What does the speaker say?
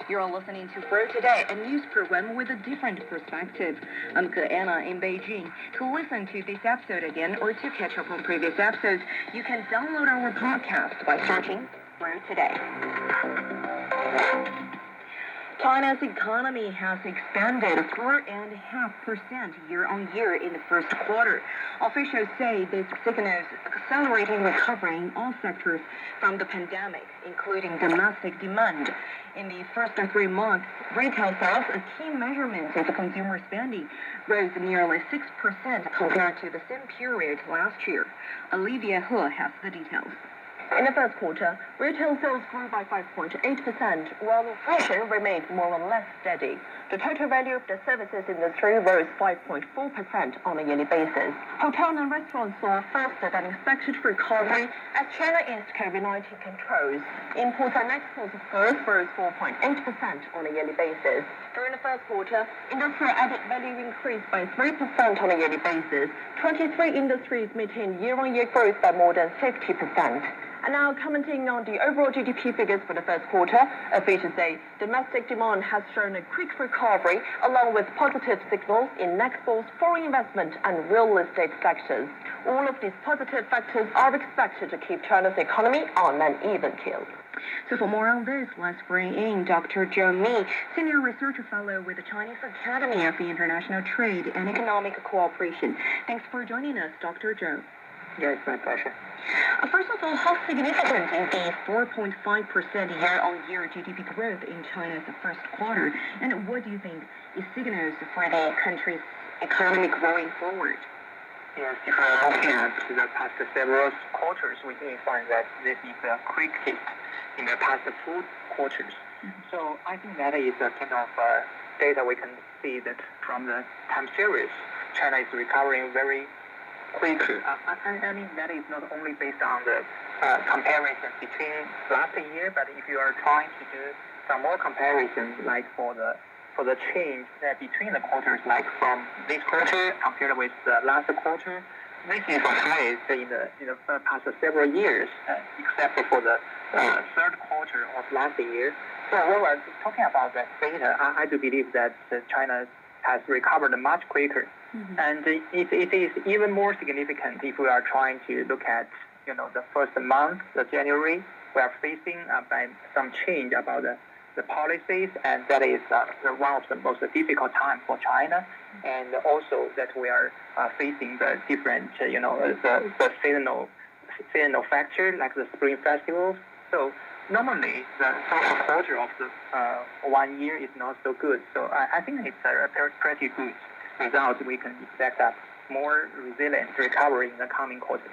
You're listening to For Today, a news program with a different perspective. I'm Anna in Beijing. To listen to this episode again or to catch up on previous episodes, you can download our podcast by searching For Today. China's economy has expanded 4.5% year-on-year in the first quarter. Officials say this signals accelerating recovery in all sectors from the pandemic, including domestic demand. In the first 3 months, retail sales, a key measurement of consumer spending, rose nearly 6% compared to the same period last year. Olivia He has the details. In the first quarter, retail sales grew by 5.8%, while inflation remained more or less steady. The total value of the services industry rose 5.4% on a yearly basis. Hotels and restaurants saw faster than expected recovery as China eased COVID-19 controls. Imports and exports of goods rose 4.8% on a yearly basis. During the first quarter, industrial added value increased by 3% on a yearly basis. 23 industries maintained year-on-year growth by more than 50%. And now commenting on the overall GDP figures for the first quarter, officials say domestic demand has shown a quick recovery along with positive signals in exports, foreign investment and real estate sectors. All of these positive factors are expected to keep China's economy on an even keel. So for more on this, let's bring in Dr. Zhou Mi, Senior Research Fellow with the Chinese Academy of International Trade and Economic Cooperation. Thanks for joining us, Dr. Zhou. Yes, my pleasure. First of all, how significant is the 4.5% year-on-year GDP growth in China's first quarter? And what do you think it signals for the country's economy going forward? Yes, if we're looking at the past several quarters, we can find that this is a quick hit in the past 4 quarters. So I think that is a kind of data we can see that from the time series, China is recovering very quickly. I mean, that is not only based on the comparison between last year, but if you are trying to do some more comparisons, like for the change between the quarters, like from this quarter compared with the last quarter, this is the highest in the past several years, except for the third quarter of last year. So when we're talking about that data, I do believe that China has recovered much quicker. And it is even more significant if we are trying to look at, the first month, the January, we are facing by some change about the policies, and that is one of the most difficult times for China. And also that we are facing the different, the seasonal factor, like the Spring Festival. So normally, the first quarter of the 1 year is not so good. So I think it's a pretty good result. We can expect a more resilient recovery in the coming quarters.